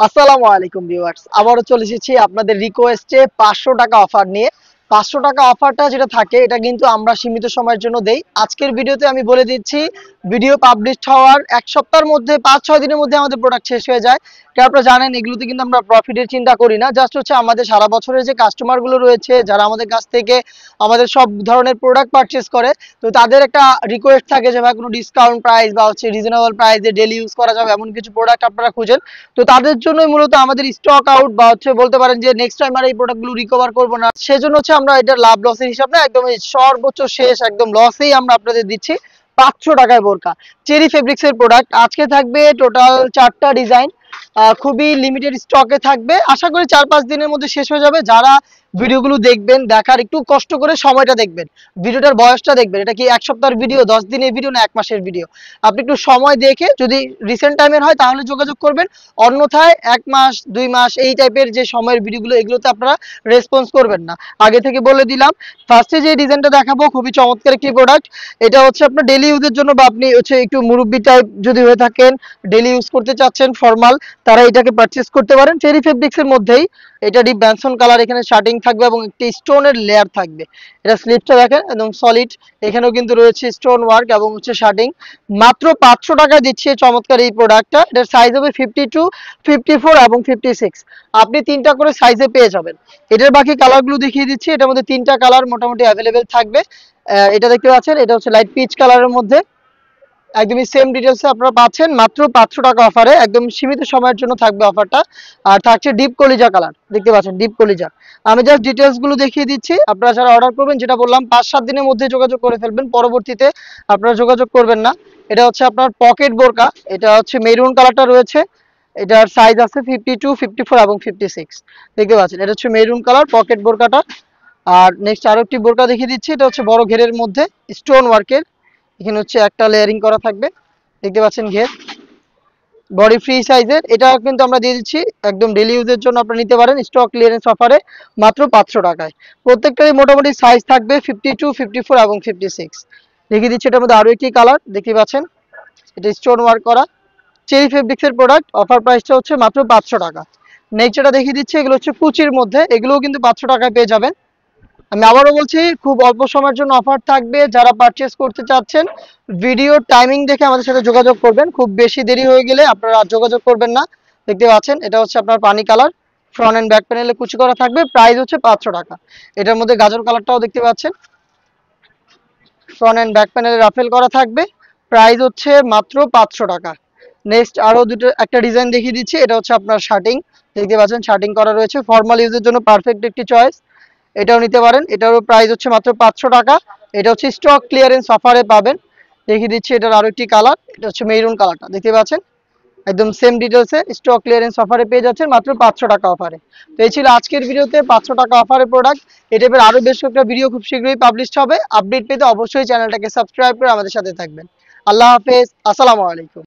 আসসালামু আলাইকুম ভিউয়ার্স, আবারও চলে এসেছি আপনাদের রিকোয়েস্টে 500 টাকা অফার নিয়ে। 500 টাকা অফারটা যেটা থাকে এটা কিন্তু আমরা সীমিত সময়ের জন্য দেই। আজকের ভিডিওতে আমি বলে দিচ্ছি, ভিডিও পাবলিশ হওয়ার এক সপ্তাহের মধ্যে 5-6 দিনের মধ্যে আমাদের প্রোডাক্ট শেষ হয়ে যায়। কারণ আপনারা জানেন এগুলোতে কিন্তু আমরা প্রফিটের চিন্তা করি না, জাস্ট হচ্ছে আমাদের সারা বছরের যে কাস্টমারগুলো রয়েছে যারা আমাদের কাছ থেকে আমাদের সব ধরনের প্রোডাক্ট পারচেস করে, তো তাদের একটা রিকোয়েস্ট থাকে যে ভাই কোনো ডিসকাউন্ট প্রাইস বা হচ্ছে রিজনেবল প্রাইসে ডেলি ইউজ করা যাবে এমন কিছু প্রোডাক্ট আপনারা খুঁজেন। তো তাদের জন্যই মূলত আমাদের স্টক আউট বা হচ্ছে বলতে পারেন যে নেক্সট টাইম আর এই প্রোডাক্টগুলো রিকভার করবো না, সেজন্য হচ্ছে আমরা এটা লাভ লসের হিসাব না, একদম সর্বোচ্চ শেষ একদম লসেই আমরা আপনাদের দিচ্ছি 500 টাকায় বোরকা চেরি ফেব্রিক্স এর প্রোডাক্ট। আজকে থাকবে টোটাল 4টা ডিজাইন, খুবই লিমিটেড স্টকে থাকবে। আশা করি 4-5 দিনের মধ্যে শেষ হয়ে যাবে। যারা ভিডিওগুলো দেখবেন, দেখার একটু কষ্ট করে সময়টা দেখবেন, ভিডিওটার বয়সটা দেখবেন, এটা কি এক সপ্তাহের ভিডিও, 10 দিনের ভিডিও না 1 মাসের ভিডিও। আপনি একটু সময় দেখে যদি রিসেন্ট টাইমের হয় তাহলে যোগাযোগ করবেন, অন্যথায় 1 মাস 2 মাস এই টাইপের যে সময়ের ভিডিওগুলো এগুলোতে আপনারা রেসপন্স করবেন না, আগে থেকে বলে দিলাম। ফার্স্টে যে ডিজাইনটা দেখাবো খুবই চমৎকার একটি প্রোডাক্ট। এটা হচ্ছে আপনার ডেলি ইউজের জন্য বা আপনি হচ্ছে একটু মুরব্বি টাইপ যদি হয়ে থাকেন, ডেলি ইউজ করতে চাচ্ছেন ফর্মাল, তারা এটাকে পারচেজ করতে পারেন। চেরি ফেব্রিক্স এর মধ্যেই এটা ডিপ ব্যানসন কালার, এখানে শার্টিং থাকবে এবং একটি স্টোনের লেয়ার থাকবে। এটা স্লিপটা দেখেন একদম সলিড, এখানেও কিন্তু রয়েছে স্টোন ওয়ার্ক এবং হচ্ছে শার্টিং। মাত্র 500 টাকায় দিচ্ছে চমৎকার এই প্রোডাক্টটা। এটার সাইজ হবে 52, 54 এবং 56। আপনি 3টা করে সাইজে পেয়ে যাবেন। এটার বাকি কালারগুলো দেখিয়ে দিচ্ছি, এটার মধ্যে 3টা কালার মোটামুটি অ্যাভেলেবেল থাকবে। এটা দেখতে পাচ্ছেন, এটা হচ্ছে লাইট পিচ কালারের মধ্যে, একদমই সেম ডিটেলসে আপনারা পাচ্ছেন মাত্র 500 টাকা অফারে। একদম সীমিত সময়ের জন্য থাকবে অফারটা। আর থাকছে ডিপ কলিজা কালার, দেখতে পাচ্ছেন ডিপ কলিজা। আমি জাস্ট ডিটেলস গুলো দেখিয়ে দিচ্ছি, আপনারা যারা অর্ডার করবেন যেটা বললাম 5-7 দিনের মধ্যে যোগাযোগ করে ফেলবেন, পরবর্তীতে আপনারা যোগাযোগ করবেন না। এটা হচ্ছে আপনার পকেট বোরকা, এটা হচ্ছে মেরুন কালারটা রয়েছে, এটার সাইজ আছে 52, 54 এবং 56, দেখতে পাচ্ছেন এটা হচ্ছে মেরুন কালার পকেট বোরকাটা। আর নেক্সট আরো একটি বোরকা দেখিয়ে দিচ্ছি, এটা হচ্ছে বড় ঘেরের মধ্যে স্টোন ওয়ার্কের, এখানে হচ্ছে একটা লেয়ারিং করা থাকবে, দেখতে পাচ্ছেন ঘের, বডি ফ্রি সাইজের। এটা কিন্তু আমরা দিয়ে দিচ্ছি একদম ডেলি ইউজের জন্য, আপনারা নিতে পারেন স্টক ক্লিয়ারেন্স অফারে মাত্র 500 টাকায়। প্রত্যেকটারই মোটামুটি সাইজ থাকবে 52, 54 এবং 56। দেখিয়ে দিচ্ছি এটার মধ্যে আরো একটি কালার, দেখতে পাচ্ছেন এটা স্টোন ওয়ার্ক করা চেরি ফেব্রিক্স এর প্রোডাক্ট। অফার প্রাইসটা হচ্ছে মাত্র 500 টাকা। নেক্সট এটা দেখিয়ে দিচ্ছি, এগুলো হচ্ছে কুচির মধ্যে, এগুলোও কিন্তু 500 টাকায় পেয়ে যাবেন। আমি আবারও বলছি খুব অল্প সময়ের জন্য অফার থাকবে, যারা পারচেস করতে চাচ্ছেন ভিডিওর টাইমিং দেখে আমাদের সাথে যোগাযোগ করবেন, খুব বেশি দেরি হয়ে গেলে আপনারা যোগাযোগ করবেন না। দেখতে পাচ্ছেন এটা হচ্ছে আপনার পানি কালার, ফ্রন্ট এন্ড ব্যাক প্যানেলে কুচি করা থাকবে, প্রাইস হচ্ছে 500 টাকা। এটার মধ্যে গাজর কালারটাও দেখতে পাচ্ছেন, ফ্রন্ট এন্ড ব্যাক প্যানেলে রাফেল করা থাকবে, প্রাইস হচ্ছে মাত্র 500 টাকা। নেক্সট আরো দুটো একটা ডিজাইন দেখিয়ে দিচ্ছি, এটা হচ্ছে আপনার শার্টিং, দেখতে পাচ্ছেন শার্টিং করা রয়েছে, ফর্মাল ইউজের জন্য পারফেক্ট একটি চয়েস। এটাও নিতে পারেন, এটারও প্রাইস হচ্ছে মাত্র 500 টাকা। এটা হচ্ছে স্টক ক্লিয়ারেন্স অফারে পাবেন। দেখিয়ে দিচ্ছি এটার আরো একটি কালার, এটা হচ্ছে মেরুন কালারটা, দেখতে পাচ্ছেন একদম সেম ডিটেলসে স্টক ক্লিয়ারেন্স অফারে পেয়ে যাচ্ছেন মাত্র 500 টাকা অফারে। তো এই ছিল আজকের ভিডিওতে 500 টাকা অফারের প্রোডাক্ট। এই টাইপের আরো বেশ কয়েকটা ভিডিও খুব শীঘ্রই পাবলিশ হবে। আপডেট পেতে অবশ্যই চ্যানেলটাকে সাবস্ক্রাইব করে আমাদের সাথে থাকবেন। আল্লাহ হাফেজ, আসসালামু আলাইকুম।